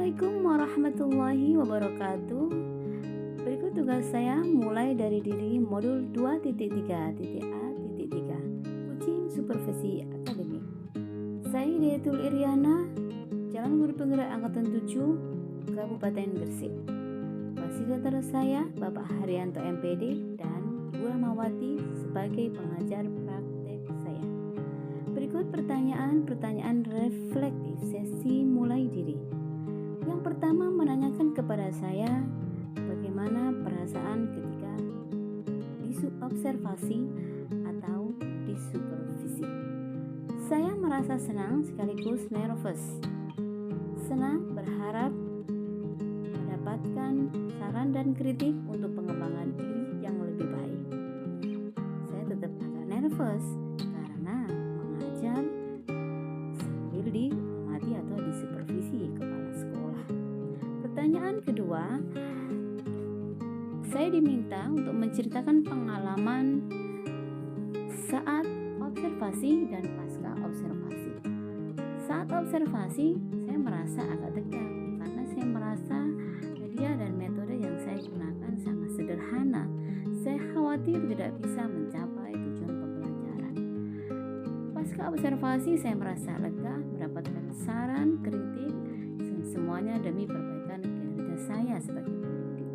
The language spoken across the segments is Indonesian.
Assalamualaikum warahmatullahi wabarakatuh. Berikut tugas saya mulai dari diri modul 2.3.A.3 Kucing Supervisi Akademik. Saya Hidayatul Iryana, Calon Guru Penggerak Angkatan 7 Kabupaten Gresik. Fasilitator saya Bapak Haryanto MPD dan Ibu Rahmawati sebagai pengajar praktek saya. Berikut pertanyaan reflektif sesi mulai diri. Yang pertama menanyakan kepada saya bagaimana perasaan ketika diobservasi atau disupervisi. Saya merasa senang sekaligus nervous. Senang berharap mendapatkan saran dan kritik untuk pengembangan diri yang lebih baik. Saya tetap agak nervous karena mengajar sambil diamati atau disupervisi kepala sekolah. Pertanyaan kedua, saya diminta untuk menceritakan pengalaman saat observasi dan pasca observasi. Saat observasi, saya merasa agak tegang karena saya merasa media dan metode yang saya gunakan sangat sederhana. Saya khawatir tidak bisa mencapai tujuan pembelajaran. Pasca observasi, saya merasa lega, mendapatkan saran, kritik, dan semuanya demi perbaikan kinerja saya sebagai pendidik.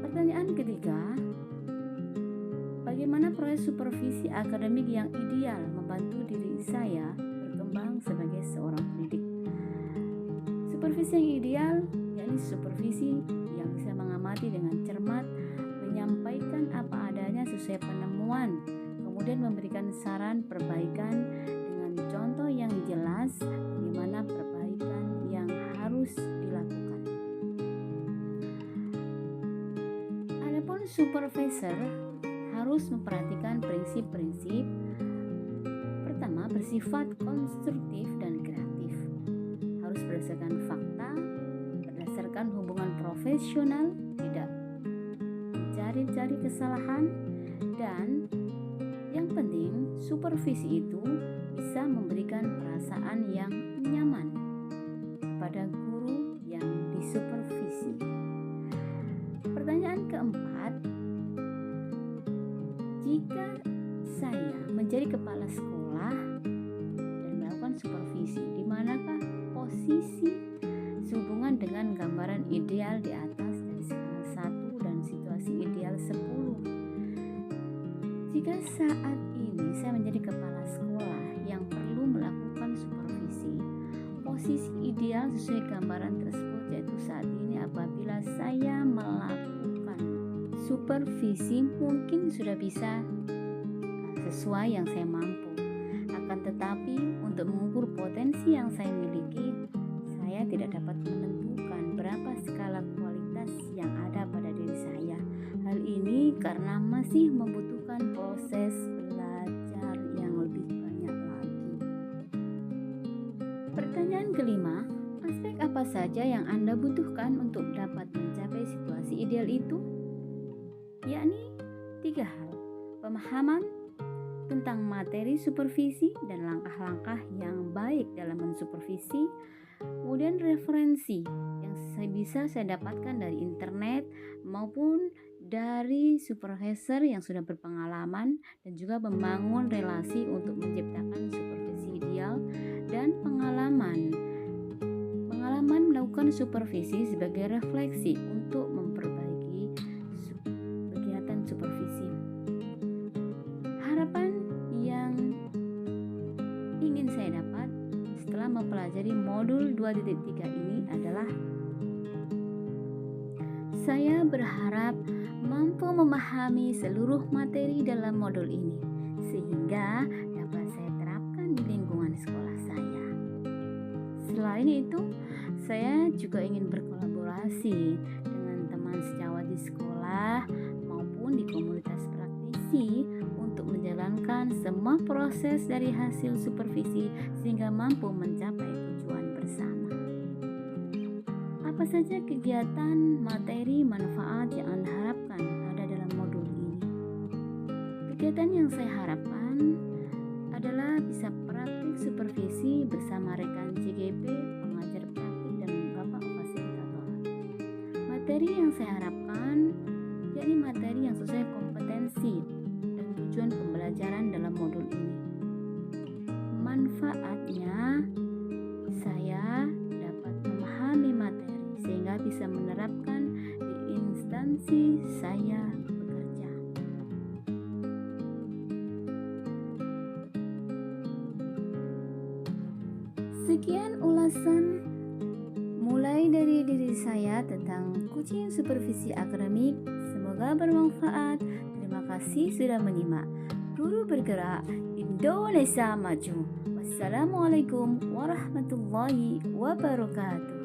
Pertanyaan ketiga, bagaimana proses supervisi akademik yang ideal membantu diri saya berkembang sebagai seorang pendidik? Supervisi yang ideal yakni supervisi yang bisa mengamati dengan cermat, menyampaikan apa adanya sesuai penemuan, kemudian memberikan saran perbaikan dengan contoh yang jelas bagaimana perbaikan yang harus dilakukan. Adapun supervisor harus memperhatikan prinsip-prinsip. Pertama, bersifat konstruktif dan kreatif. Harus berdasarkan fakta, berdasarkan hubungan profesional, tidak mencari-cari kesalahan, dan yang penting supervisi itu bisa memberikan perasaan yang nyaman kepada guru yang disupervisi. Pertanyaan keempat, jika saya menjadi kepala sekolah dan melakukan supervisi, di manakah posisi sehubungan dengan gambaran ideal di atas dari skala 1 dan situasi ideal 10? Jika saat ini saya menjadi kepala sekolah yang perlu melakukan supervisi, posisi ideal sesuai gambaran tersebut yaitu saat ini apabila saya melakukan supervisi mungkin sudah bisa sesuai yang saya mampu. Akan tetapi untuk mengukur potensi yang saya miliki, saya tidak dapat menentukan berapa skala kualitas yang ada pada diri saya. Hal ini karena masih membutuhkan proses belajar yang lebih banyak lagi. Pertanyaan kelima, aspek apa saja yang Anda butuhkan untuk dapat mencapai situasi ideal itu? Yakni 3 hal. Pemahaman tentang materi supervisi dan langkah-langkah yang baik dalam mensupervisi, kemudian referensi yang bisa saya dapatkan dari internet maupun dari supervisor yang sudah berpengalaman, dan juga membangun relasi untuk menciptakan supervisi ideal, dan pengalaman melakukan supervisi sebagai refleksi untuk memperbaiki kegiatan supervisi. Harapan yang ingin saya dapat setelah mempelajari modul 2.3 ini adalah saya berharap mampu memahami seluruh materi dalam modul ini sehingga dapat saya terapkan di lingkungan sekolah saya. Selain itu, saya juga ingin berkolaborasi dengan teman sejawat di sekolah maupun di komunitas praktisi untuk menjalankan semua proses dari hasil supervisi sehingga mampu mencapai tujuan bersama. Apa saja kegiatan, materi, manfaat yang Anda harapkan ada dalam modul ini? Kegiatan yang saya harapkan adalah bisa praktik supervisi bersama rekan CGP, Materi yang saya harapkan yakni materi yang sesuai kompetensi dan tujuan pembelajaran dalam modul ini. Manfaatnya, saya dapat memahami materi sehingga bisa menerapkan di instansi saya bekerja. Sekian ulasan mulai dari diri saya tentang coaching supervisi akademik. Semoga bermanfaat. Terima kasih sudah menyimak. Guru bergerak, Indonesia maju. Wassalamualaikum warahmatullahi wabarakatuh.